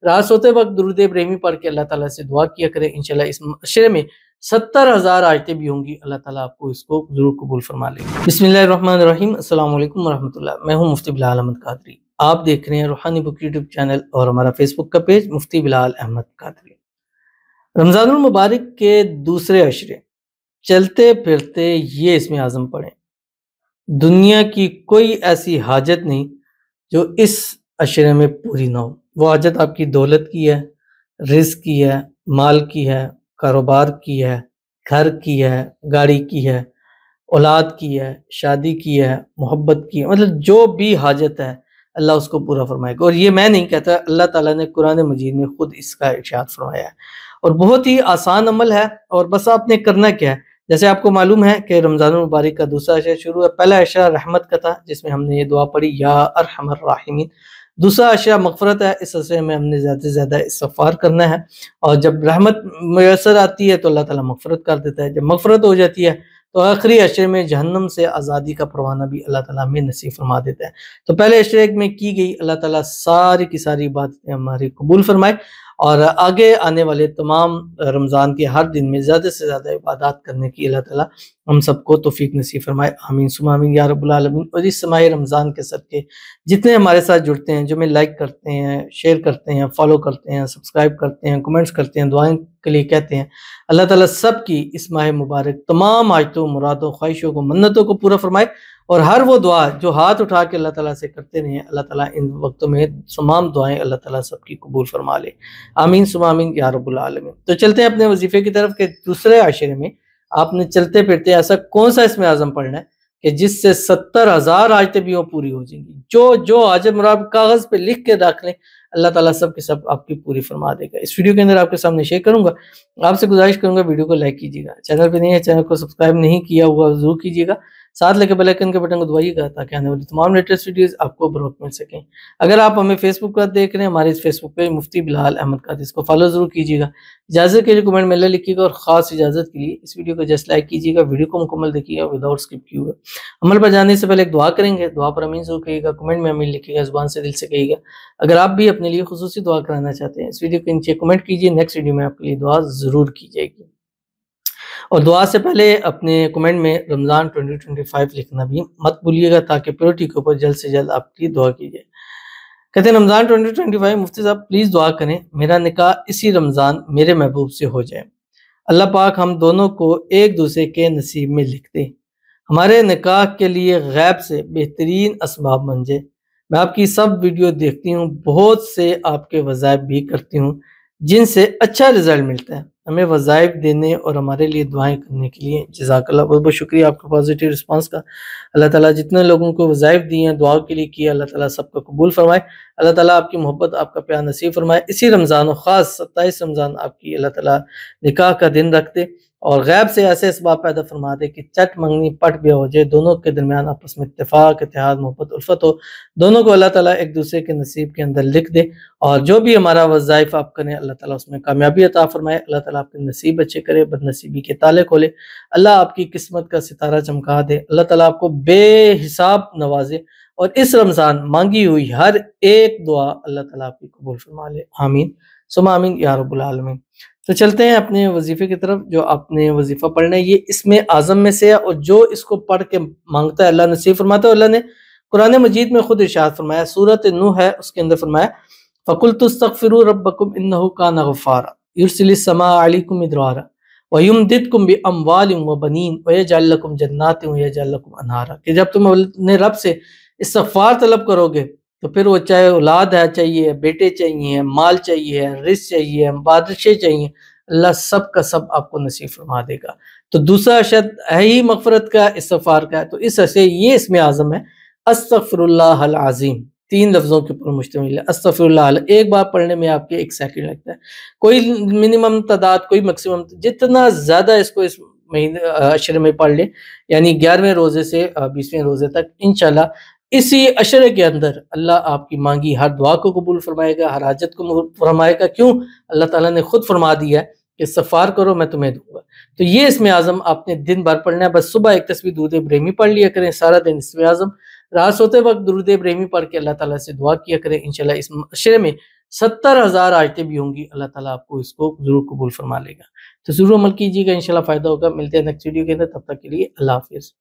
رات سوتے وقت درود ابراہیمی پڑھ کے اللہ تعالیٰ سے دعا کیا کریں، انشاءاللہ اس عشرے میں 70,000 آیتیں بھی ہوں گی، اللہ تعالیٰ آپ کو اس کو ضرور قبول فرما لے گا۔ بسم اللہ الرحمن الرحیم، السلام علیکم ورحمۃ اللہ، میں ہوں مفتی بلال احمد قادری۔ آپ دیکھ رہے ہیں روحانی بک یوٹیوب چینل اور ہمارا فیس بک کا پیج مفتی بلال احمد قادری۔ رمضان المبارک کے دوسرے عشرے، چلتے پھرتے یہ اسم اعظم پڑھیں۔ دنیا کی کوئی ایسی حاجت نہیں جو اس عشرے میں پوری نہ ہو۔ وہ حاجت آپ کی دولت کی ہے، رزق کی ہے، مال کی ہے، کاروبار کی ہے، گھر کی ہے، گاڑی کی ہے، اولاد کی ہے، شادی کی ہے، محبت کی ہے، مطلب جو بھی حاجت ہے اللہ اس کو پورا فرمائے گا۔ اور یہ میں نہیں کہتا، اللہ تعالیٰ نے قرآن مجید میں خود اس کا ارشاد فرمایا ہے، اور بہت ہی آسان عمل ہے، اور بس آپ نے کرنا کیا ہے۔ جیسے آپ کو معلوم ہے کہ رمضان المبارک کا دوسرا عشرہ شروع ہے۔ پہلا عشرہ رحمت کا تھا جس میں ہم نے یہ دعا پڑھی یا ارحم الراحمین۔ دوسرا عشرہ مغفرت ہے، اس عشرے میں ہم نے زیادہ سے زیادہ استغفار کرنا ہے، اور جب رحمت میسر آتی ہے تو اللہ تعالیٰ مغفرت کر دیتا ہے، جب مغفرت ہو جاتی ہے تو آخری عشرے میں جہنم سے آزادی کا پروانہ بھی اللہ تعالیٰ ہمیں نصیب فرما دیتا ہے۔ تو پہلے عشرے میں کی گئی اللہ تعالیٰ ساری کی ساری باتیں ہماری قبول فرمائے، اور آگے آنے والے تمام رمضان کے ہر دن میں زیادہ سے زیادہ عبادات کرنے کی اللہ تعالیٰ ہم سب کو توفیق نصیب فرمائے، آمین ثم آمین یا رب العالمین۔ اور اس ماہ رمضان کے صدقے جتنے ہمارے ساتھ جڑتے ہیں، جو میں لائک کرتے ہیں، شیئر کرتے ہیں، فالو کرتے ہیں، سبسکرائب کرتے ہیں، کمنٹس کرتے ہیں، دعائیں کے لیے کہتے ہیں، اللہ تعالیٰ سب کی اس ماہ مبارک تمام حاجتوں، مرادوں، خواہشوں کو، منتوں کو پورا فرمائے، اور ہر وہ دعا جو ہاتھ اٹھا کے اللہ تعالیٰ سے کرتے رہے ہیں، اللہ تعالیٰ ان وقتوں میں تمام دعائیں اللہ تعالیٰ سب کی قبول فرما لے، آمین ثم آمین یا رب العالمین۔ تو چلتے ہیں اپنے وظیفے کی طرف کہ دوسرے عشرے میں آپ نے چلتے پھرتے ایسا کون سا اسم اعظم پڑھنا ہے کہ جس سے 70,000 حاجتیں بھی پوری ہو جائیں گی۔ جو حاجت مراد کاغذ پہ لکھ کے رکھ لیں، اللہ تعالیٰ سب کے سب آپ کی پوری فرما دے گا۔ اس ویڈیو کے اندر آپ کے سامنے شیئر کروں گا، آپ سے گزارش کروں گا ویڈیو کو لائک کیجیے گا، چینل پہ نہیں ہے چینل کو سبسکرائب نہیں کیا ہوا ضرور کیجیے گا، ساتھ لے کے بیل آئیکن کے بٹن کو دبائیے گا تاکہ آنے والی تمام لیٹسٹ ویڈیوز آپ کو بروقت مل سکیں۔ اگر آپ ہمیں فیس بک پر دیکھ رہے ہیں، ہمارے اس فیس بک پہ مفتی بلال احمد قادری، اس کو فالو ضرور کیجیے گا۔ اجازت کے لیے کمنٹ میں اللہ لکھیے گا، اور خاص اجازت کے لیے اس ویڈیو کو جسٹ لائک کیجیے گا، ویڈیو کو مکمل دیکھیے گا وداؤٹ اسکپ کیے ہوئے۔ عمل پر جانے سے پہلے ایک دعا کریں گے، دعا پر امین ضرور کہیے گا، کمنٹ میں امین لکھیے گا، زبان سے دل سے کہیے گا۔ اگر آپ بھی اپنے لیے خصوصی دعا کرانا چاہتے ہیں، اس ویڈیو کے نیچے کمنٹ کیجیے، نیکسٹ ویڈیو میں آپ کے لیے دعا ضرور کی جائے گی۔ اور دعا سے پہلے اپنے کمنٹ میں رمضان 2025 لکھنا بھی مت بھولیے گا تاکہ پیورٹی کے اوپر جلد سے جلد آپ کی دعا کی جائے۔ کہتے ہیں رمضان 2025 مفتی صاحب پلیز دعا کریں میرا نکاح اسی رمضان میرے محبوب سے ہو جائے، اللہ پاک ہم دونوں کو ایک دوسرے کے نصیب میں لکھ دے، ہمارے نکاح کے لیے غیب سے بہترین اسباب بن جائے۔ میں آپ کی سب ویڈیو دیکھتی ہوں، بہت سے آپ کے وظائف بھی کرتی ہوں جن سے اچھا رزلٹ ملتا ہے، ہمیں وظائف دینے اور ہمارے لیے دعائیں کرنے کے لیے جزاک اللہ۔ بہت بہت شکریہ آپ کا پازیٹیو رسپانس کا۔ اللہ تعالیٰ جتنے لوگوں کو وظائف دی ہیں، دعا کے لیے کیا، اللہ تعالیٰ سب کو قبول فرمائے، اللہ تعالیٰ آپ کی محبت، آپ کا پیار نصیب فرمائے۔ اسی رمضان و خاص 27 رمضان آپ کی اللہ تعالیٰ نکاح کا دن رکھ دے، اور غیب سے ایسے اسباب پیدا فرما دے کہ چٹ منگنی پٹ بیاہ ہو جائے، دونوں کے درمیان آپس میں اتفاق، اتحاد، محبت، الفت ہو، دونوں کو اللہ تعالیٰ ایک دوسرے کے نصیب کے اندر لکھ دے، اور جو بھی ہمارا وظائف آپ کریں اللہ تعالیٰ اس میں کامیابی عطا فرمائے، اللہ تعالیٰ آپ کے نصیب اچھے کرے، بد نصیبی کے تالے کھولے، اللہ آپ کی قسمت کا ستارہ چمکا دے، اللہ تعالیٰ آپ کو بے حساب نوازے، اور اس رمضان مانگی ہوئی ہر ایک دعا اللہ تعالیٰ آپ کی قبول فرما لے، آمین ثم آمین یا رب العالمین۔ تو چلتے ہیں اپنے وظیفے کی طرف۔ جو آپ نے وظیفہ پڑھنا ہے یہ اسم اعظم میں سے ہے، اور جو اس کو پڑھ کے مانگتا ہے اللہ نصیب فرماتا ہے۔ اللہ نے قرآن مجید میں خود ارشاد فرمایا، سورۃ نوح ہے اس کے اندر فرمایا فَقُلْتُ اسْتَغْفِرُوا رَبَّكُمْ إِنَّهُ كَانَ غَفَّارًا يُرْسِلِ السَّمَاءَ عَلَيْكُمْ مِدْرَارًا وَيُمْدِدْكُمْ بِأَمْوَالٍ وَبَنِينَ وَيَجْعَلْ لَكُمْ جَنَّاتٍ وَيَجْعَلْ لَكُمْ أَنْهَارًا، کہ جب تم اپنے رب سے استغفار طلب کرو گے تو پھر وہ چاہے اولاد ہے چاہیے، بیٹے چاہیے، مال چاہیے، رزق چاہیے، بادشاہ چاہیے، اللہ سب کا سب آپ کو نصیب فرما دے گا۔ تو دوسرا شرط ہے ہی مغفرت کا، استغفار کا، تو اس سے یہ اسم اعظم ہے استغفر اللہ العظیم، 3 لفظوں کے اوپر مشتمل ہے۔ استغفر اللہ ایک بار پڑھنے میں آپ کے 1 سیکنڈ لگتا ہے، کوئی منیمم تعداد، کوئی میکسیمم، جتنا زیادہ اس کو اس مہینے عشرے میں پڑھ لیں، یعنی 11ویں روزے سے 20ویں روزے تک، انشاءاللہ اسی عشرے کے اندر اللہ آپ کی مانگی ہر دعا کو قبول فرمائے گا، ہر حاجت کو فرمائے گا۔ کیوں؟ اللہ تعالیٰ نے خود فرما دیا ہے کہ استغفار کرو میں تمہیں دوں گا۔ تو یہ اسم اعظم آپ نے دن بھر پڑھنا ہے، بس صبح ایک تسبیح درود ابراہیمی پڑھ لیا کریں، سارا دن اسم اعظم، رات سوتے وقت درود ابراہیمی پڑھ کے اللہ تعالیٰ سے دعا کیا کریں، انشاءاللہ اس عشرے میں 70,000 آیتیں بھی ہوں گی، اللہ تعالیٰ آپ کو اس کو ضرور قبول فرما لے گا۔ تو ضرور عمل کیجیے گا، انشاءاللہ فائدہ ہوگا۔ ملتے ہیں نیکسٹ ویڈیو کے اندر، تب تک کے لیے اللہ حافظ۔